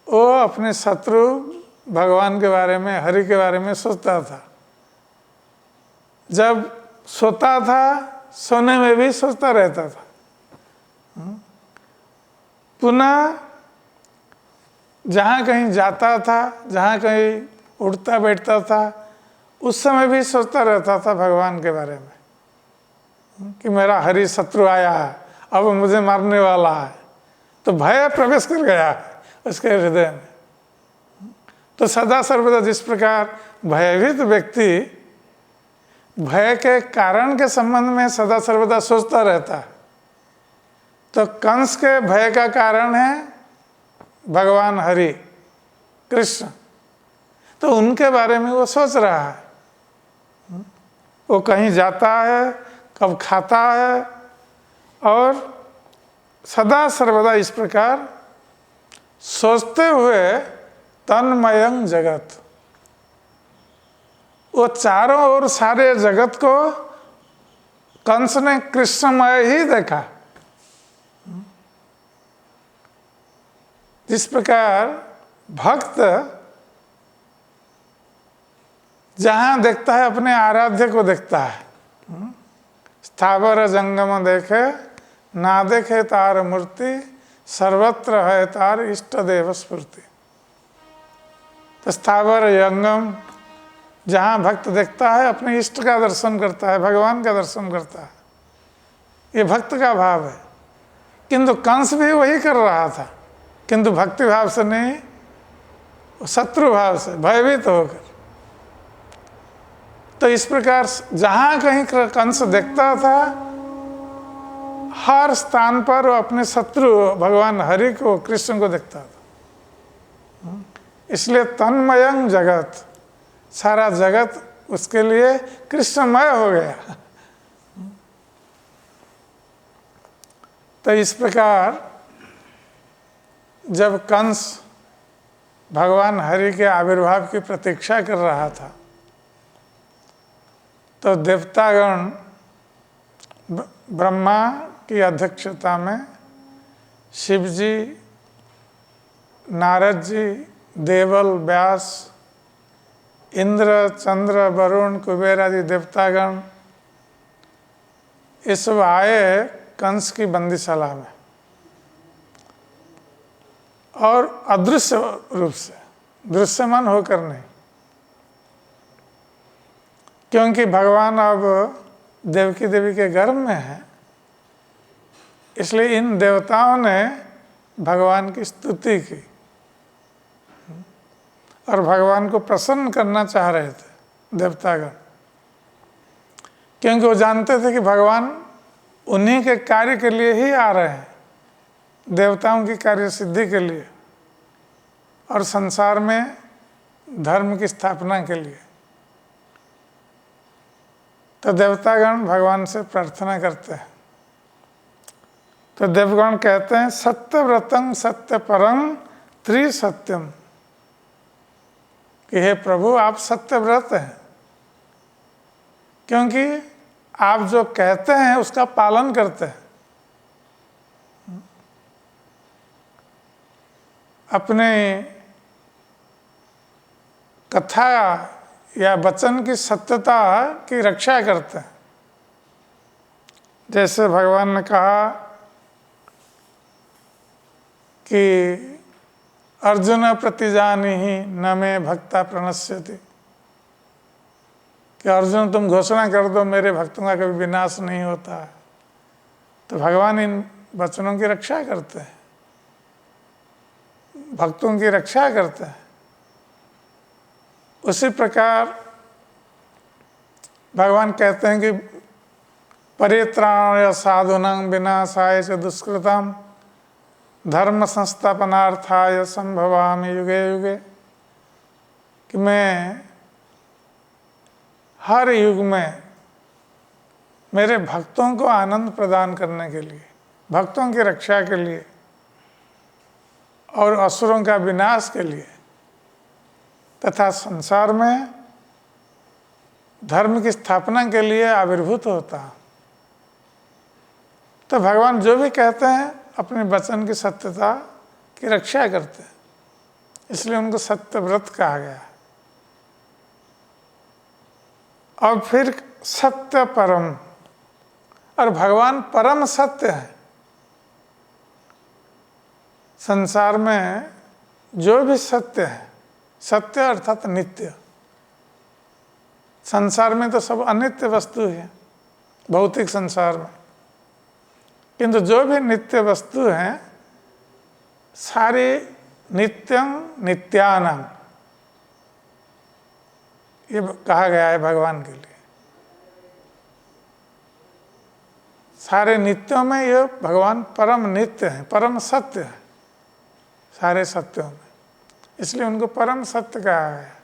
वो अपने शत्रु भगवान के बारे में, हरि के बारे में सोचता था। जब सोता था, सोने में भी सोचता रहता था। पुनः जहाँ कहीं जाता था, जहाँ कहीं उठता बैठता था, उस समय भी सोचता रहता था भगवान के बारे में कि मेरा हरि शत्रु आया है, अब मुझे मारने वाला है। तो भय प्रवेश कर गया है उसके हृदय में। तो सदा सर्वदा जिस प्रकार भयभीत व्यक्ति भय के कारण के संबंध में सदा सर्वदा सोचता रहता है, तो कंस के भय का कारण है भगवान हरि कृष्ण। तो उनके बारे में वो सोच रहा है। वो कहीं जाता है, कब खाता है, और सदा सर्वदा इस प्रकार सोचते हुए तन्मयं जगत, वो चारों ओर सारे जगत को कंस ने कृष्णमय ही देखा। जिस प्रकार भक्त जहाँ देखता है अपने आराध्य को देखता है, स्थावर जंगम देखे ना देखे तार मूर्ति, सर्वत्र है तार इष्ट देव स्फूर्ति। तो स्थावर जंगम जहाँ भक्त देखता है, अपने इष्ट का दर्शन करता है, भगवान का दर्शन करता है। ये भक्त का भाव है। किंतु कंस भी वही कर रहा था, किंतु भक्ति भाव से नहीं, शत्रु भाव से, भयभीत होकर। तो इस प्रकार जहाँ कहीं कंस देखता था, हर स्थान पर वो अपने शत्रु भगवान हरि को, कृष्ण को देखता था। इसलिए तन्मयं जगत, सारा जगत उसके लिए कृष्णमय हो गया। तो इस प्रकार जब कंस भगवान हरि के आविर्भाव की प्रतीक्षा कर रहा था, तो देवतागण ब्रह्मा की अध्यक्षता में शिव जी, नारद जी, देवल, व्यास, इंद्र, चंद्र, वरुण, कुबेर आदि देवतागण ये सब आए कंस की बंदीशाला में, और अदृश्य रूप से, दृश्यमान होकर नहीं, क्योंकि भगवान अब देवकी देवी के गर्भ में है। इसलिए इन देवताओं ने भगवान की स्तुति की और भगवान को प्रसन्न करना चाह रहे थे देवतागण, क्योंकि वो जानते थे कि भगवान उन्हीं के कार्य के लिए ही आ रहे हैं, देवताओं की कार्य सिद्धि के लिए और संसार में धर्म की स्थापना के लिए। तो देवतागण भगवान से प्रार्थना करते हैं। तो देवगण कहते हैं सत्यव्रतं सत्यपरं त्रिसत्यम, कि हे प्रभु आप सत्यव्रत हैं, क्योंकि आप जो कहते हैं उसका पालन करते हैं। अपने कथा या वचन की सत्यता की रक्षा करते हैं। जैसे भगवान ने कहा कि अर्जुन प्रतिजानीहि न मे भक्ता प्रणश्यति, कि अर्जुन तुम घोषणा कर दो मेरे भक्तों का कभी विनाश नहीं होता है। तो भगवान इन वचनों की रक्षा करते हैं, भक्तों की रक्षा करते हैं। उसी प्रकार भगवान कहते हैं कि परित्राणाय साधूनां विनाशाय च दुष्कृतां धर्म संस्थापनार्थाय संभवामि युगे युगे, कि मैं हर युग में मेरे भक्तों को आनंद प्रदान करने के लिए, भक्तों की रक्षा के लिए और असुरों का विनाश के लिए तथा संसार में धर्म की स्थापना के लिए आविर्भूत होता। तो भगवान जो भी कहते हैं अपने वचन की सत्यता की रक्षा करते हैं, इसलिए उनको सत्यव्रत कहा गया। और फिर सत्य परम, और भगवान परम सत्य है। संसार में जो भी सत्य है, सत्य अर्थात नित्य, संसार में तो सब अनित्य वस्तु है भौतिक संसार में, किंतु जो भी नित्य वस्तु हैं सारे नित्यं नित्यानां, ये कहा गया है भगवान के लिए। सारे नित्यों में ये भगवान परम नित्य है, परम सत्य है सारे सत्यों में, इसलिए उनको परम सत्य कहा गया,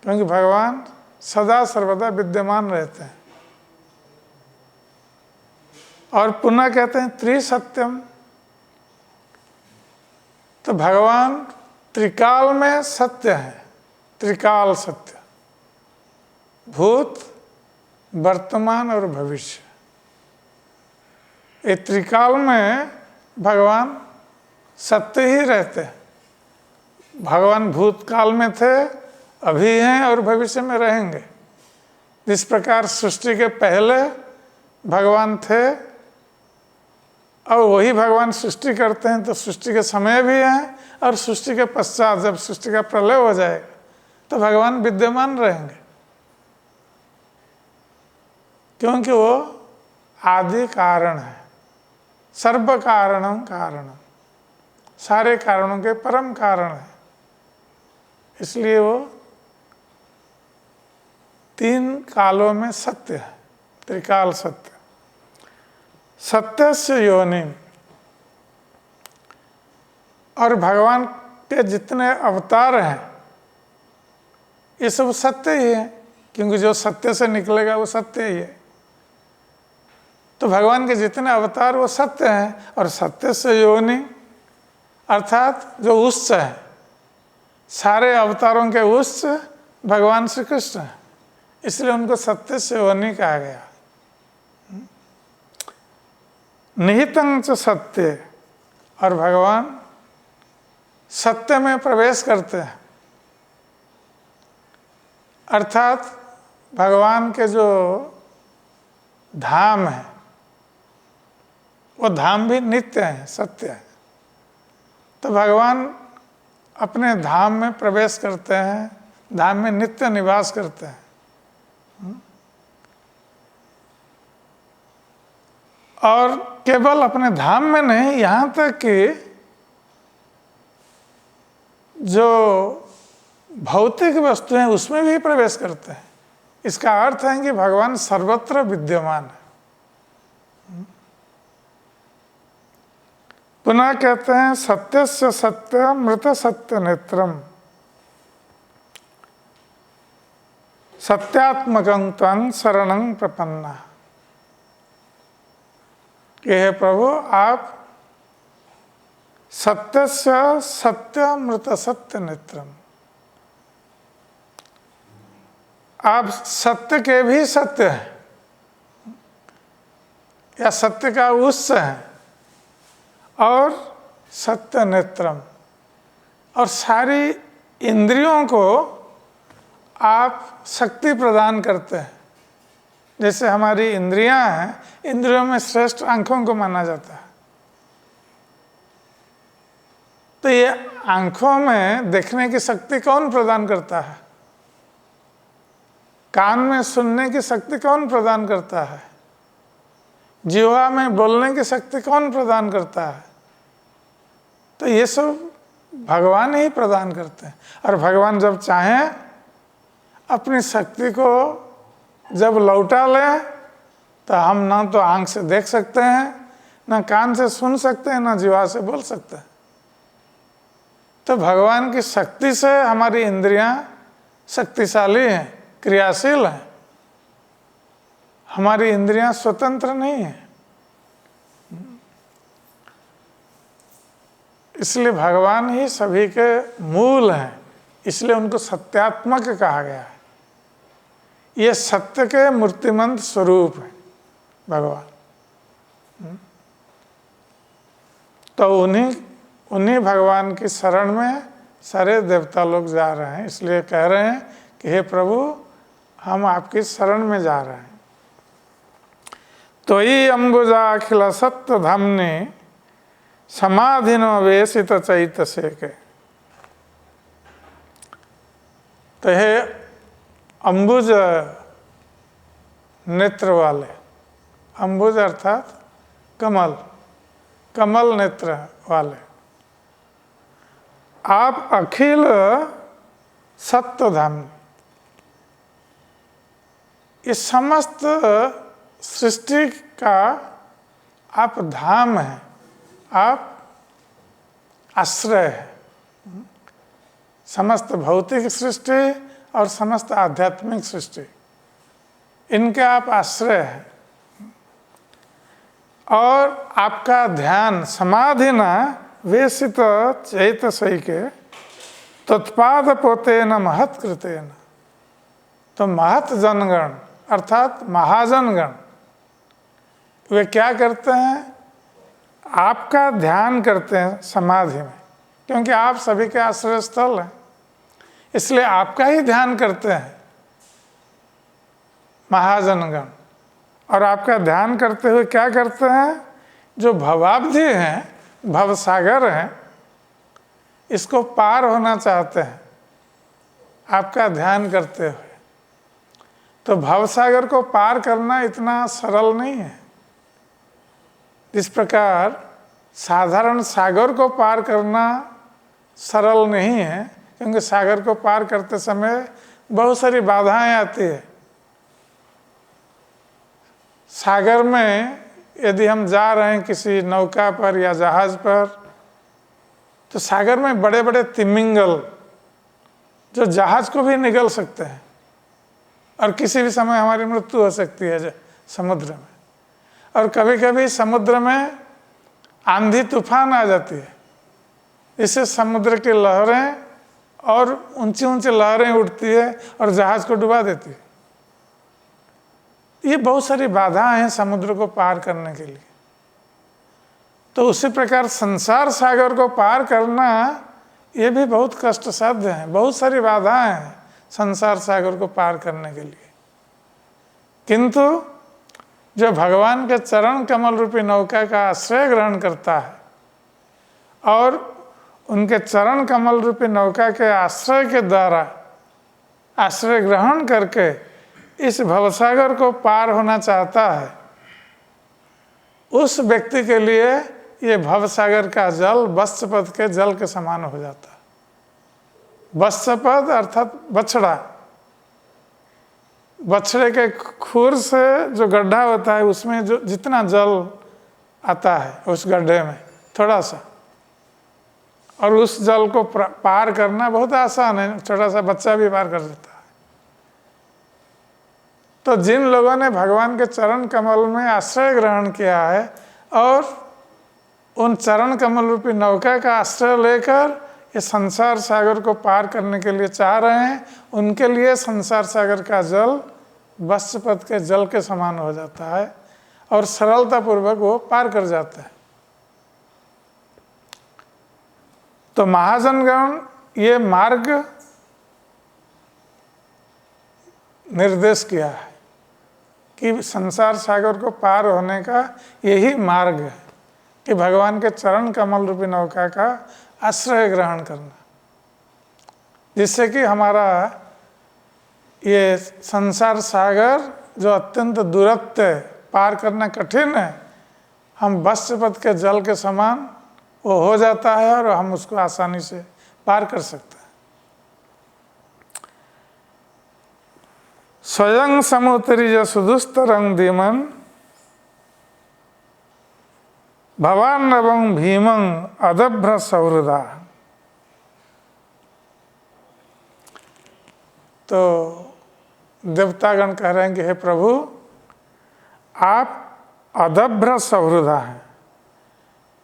क्योंकि भगवान सदा सर्वदा विद्यमान रहते हैं। और पुनः कहते हैं त्रिसत्यम, तो भगवान त्रिकाल में सत्य है, त्रिकाल सत्य, भूत, वर्तमान और भविष्य। ये त्रिकाल में भगवान सत्य ही रहते हैं। भगवान भूतकाल में थे, अभी हैं और भविष्य में रहेंगे। जिस प्रकार सृष्टि के पहले भगवान थे और वही भगवान सृष्टि करते हैं, तो सृष्टि के समय भी हैं और सृष्टि के पश्चात जब सृष्टि का प्रलय हो जाएगा तो भगवान विद्यमान रहेंगे, क्योंकि वो आदि कारण है, सर्व कारणम कारणम, सारे कारणों के परम कारण है। इसलिए वो तीन कालों में सत्य है, त्रिकाल सत्य। सत्यस्य योनि, और भगवान के जितने अवतार हैं ये सब सत्य ही है, क्योंकि जो सत्य से निकलेगा वो सत्य ही है। तो भगवान के जितने अवतार वो सत्य हैं, और सत्य से योनि अर्थात जो उच्च है, सारे अवतारों के उच्च भगवान श्री कृष्ण हैं, इसलिए उनको सत्य से योनि कहा गया। निहितं च सत्य, और भगवान सत्य में प्रवेश करते हैं, अर्थात भगवान के जो धाम है वो धाम भी नित्य है, सत्य है। तो भगवान अपने धाम में प्रवेश करते हैं, धाम में नित्य निवास करते हैं। और केवल अपने धाम में नहीं, यहाँ तक कि जो भौतिक वस्तु हैं उसमें भी प्रवेश करते हैं। इसका अर्थ है कि भगवान सर्वत्र विद्यमान है। पुनः कहते हैं सत्यस्य सत्य मृत सत्य नेत्रम सत्यात्मकं त्वं शरणं प्रपन्ना। ये है प्रभु, आप सत्यस्य सत्य मृत सत्य नेत्रम, आप सत्य के भी सत्य हैं, या सत्य का उच्च है, और सत्य नेत्रम, और सारी इंद्रियों को आप शक्ति प्रदान करते हैं। जैसे हमारी इंद्रियां हैं, इंद्रियों में श्रेष्ठ आंखों को माना जाता है। तो ये आंखों में देखने की शक्ति कौन प्रदान करता है? कान में सुनने की शक्ति कौन प्रदान करता है? जिह्वा में बोलने की शक्ति कौन प्रदान करता है? तो ये सब भगवान ही प्रदान करते हैं। और भगवान जब चाहें अपनी शक्ति को जब लौटा लें तो हम ना तो आंख से देख सकते हैं, ना कान से सुन सकते हैं, ना जिह्वा से बोल सकते हैं। तो भगवान की शक्ति से हमारी इंद्रियां शक्तिशाली हैं, क्रियाशील हैं। हमारी इंद्रियां स्वतंत्र नहीं हैं। इसलिए भगवान ही सभी के मूल हैं, इसलिए उनको सत्यात्मक कहा गया है। ये सत्य के मूर्तिमंत स्वरूप है भगवान। तो उन्हीं भगवान की शरण में सारे देवता लोग जा रहे हैं, इसलिए कह रहे हैं कि हे प्रभु, हम आपकी शरण में जा रहे हैं। तो ही अम्बुजाखिल सत्य धामने समाधिनो वेशित चैतसे के। तो हे अम्बुज नेत्र वाले, अम्बुज अर्थात कमल, कमल नेत्र वाले, आप अखिल सत्य धाम, इस समस्त सृष्टि का आप धाम है, आप आश्रय है। समस्त भौतिक सृष्टि और समस्त आध्यात्मिक सृष्टि, इनके आप आश्रय है। और आपका ध्यान समाधि न वेशित चैतसई के तत्पाद पोते न महत कृते न। तो महत जनगण अर्थात महाजनगण वे क्या करते हैं? आपका ध्यान करते हैं समाधि में, क्योंकि आप सभी के आश्रय स्थल हैं, इसलिए आपका ही ध्यान करते हैं महाजनगण। और आपका ध्यान करते हुए क्या करते हैं? जो भवाब्धि हैं, भवसागर हैं, इसको पार होना चाहते हैं आपका ध्यान करते हुए। तो भवसागर को पार करना इतना सरल नहीं है। जिस प्रकार साधारण सागर को पार करना सरल नहीं है, क्योंकि सागर को पार करते समय बहुत सारी बाधाएं आती है। सागर में यदि हम जा रहे हैं किसी नौका पर या जहाज पर, तो सागर में बड़े बड़े तिमिंगल जो जहाज को भी निगल सकते हैं और किसी भी समय हमारी मृत्यु हो सकती है समुद्र में। और कभी कभी समुद्र में आंधी तूफान आ जाती है, इससे समुद्र की लहरें और ऊंची ऊंची लहरें उठती है और जहाज को डुबा देती है। ये बहुत सारी बाधाएं हैं समुद्र को पार करने के लिए। तो उसी प्रकार संसार सागर को पार करना ये भी बहुत कष्ट साध्य है। बहुत सारी बाधाएं हैं संसार सागर को पार करने के लिए, किंतु जो भगवान के चरण कमल रूपी नौका का आश्रय ग्रहण करता है और उनके चरण कमल रूपी नौका के आश्रय के द्वारा आश्रय ग्रहण करके इस भवसागर को पार होना चाहता है, उस व्यक्ति के लिए ये भवसागर का जल वत्सपद के जल के समान हो जाता है। वत्सपद अर्थात बछड़ा, बछड़े के खुर से जो गड्ढा होता है उसमें जो जितना जल आता है उस गड्ढे में थोड़ा सा, और उस जल को पार करना बहुत आसान है, छोटा सा बच्चा भी पार कर देता है। तो जिन लोगों ने भगवान के चरण कमल में आश्रय ग्रहण किया है और उन चरण कमल रूपी नौका का आश्रय लेकर ये संसार सागर को पार करने के लिए चाह रहे हैं, उनके लिए संसार सागर का जल वत्सपद के जल के समान हो जाता है और सरलतापूर्वक वो पार कर जाते हैं। तो महाजनगण ये मार्ग निर्देश किया है कि संसार सागर को पार होने का यही मार्ग है कि भगवान के चरण कमल रूपी नौका का आश्रय ग्रहण करना, जिससे कि हमारा ये संसार सागर जो अत्यंत दूरत्व है, पार करना कठिन है, हम वत्सपद के जल के समान वो हो जाता है और हम उसको आसानी से पार कर सकते हैं। स्वयं समुतरिज सुदुस्तरं धीमन भवान्नवं भीमं अदभ्र सौहृदा। तो देवतागण कह रहे हैं कि हे प्रभु, आप अदभ्र सौहृदा हैं,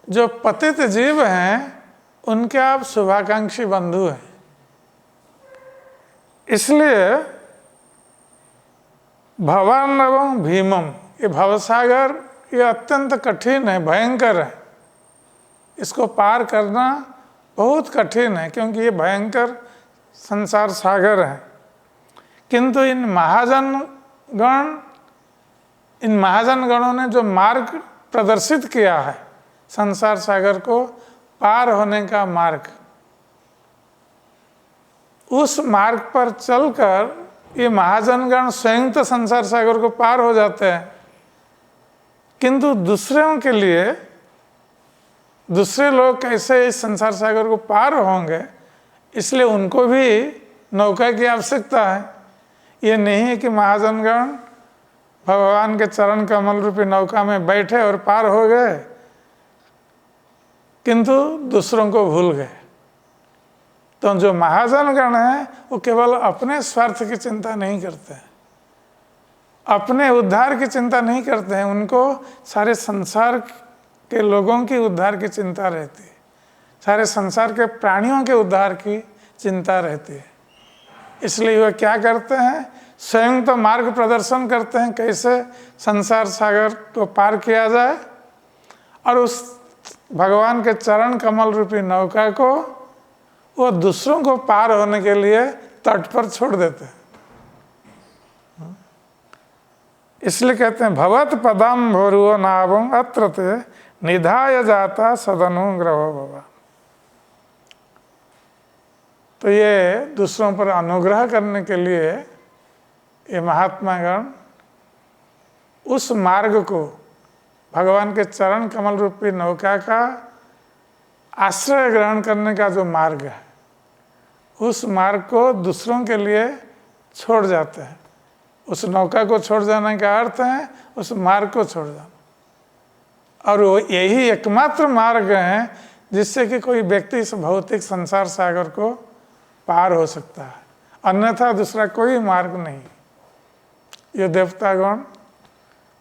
जो पतित जीव हैं उनके आप शुभाकांक्षी बंधु हैं। इसलिए भवान्नवं भीमम, ये भवसागर ये अत्यंत कठिन है, भयंकर है, इसको पार करना बहुत कठिन है क्योंकि ये भयंकर संसार सागर है। किंतु इन महाजनगणों ने जो मार्ग प्रदर्शित किया है संसार सागर को पार होने का मार्ग, उस मार्ग पर चलकर ये महाजनगण स्वयं तो संसार सागर को पार हो जाते हैं, किंतु दूसरों के लिए दूसरे लोग कैसे इस संसार सागर को पार होंगे, इसलिए उनको भी नौका की आवश्यकता है। ये नहीं है कि महाजनगण भगवान के चरण कमल रूपी नौका में बैठे और पार हो गए किंतु दूसरों को भूल गए। तो जो महाजनगण हैं वो केवल अपने स्वार्थ की चिंता नहीं करते हैं, अपने उद्धार की चिंता नहीं करते हैं, उनको सारे संसार के लोगों की उद्धार की चिंता रहती है, सारे संसार के प्राणियों के उद्धार की चिंता रहती है। इसलिए वह क्या करते हैं, स्वयं तो मार्ग प्रदर्शन करते हैं कैसे संसार सागर को पार किया जाए, और उस भगवान के चरण कमल रूपी नौका को वो दूसरों को पार होने के लिए तट पर छोड़ देते हैं। इसलिए कहते हैं भवत पदम भोरुओ नावं अत्र ते निधाय जाता सदनुग्रहो भव। तो ये दूसरों पर अनुग्रह करने के लिए ये महात्मागण उस मार्ग को, भगवान के चरण कमल रूपी नौका का आश्रय ग्रहण करने का जो मार्ग है, उस मार्ग को दूसरों के लिए छोड़ जाते हैं। उस नौका को छोड़ जाने का अर्थ है उस मार्ग को छोड़ जाना। और वो यही एकमात्र मार्ग है जिससे कि कोई व्यक्ति इस भौतिक संसार सागर को पार हो सकता है, अन्यथा दूसरा कोई मार्ग नहीं। ये देवतागण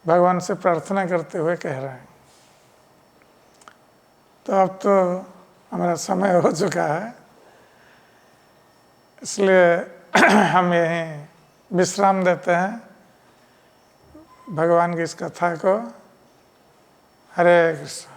भगवान से प्रार्थना करते हुए कह रहे हैं। तो अब तो हमारा समय हो चुका है, इसलिए हम यहीं विश्राम देते हैं भगवान की इस कथा को। हरे कृष्ण।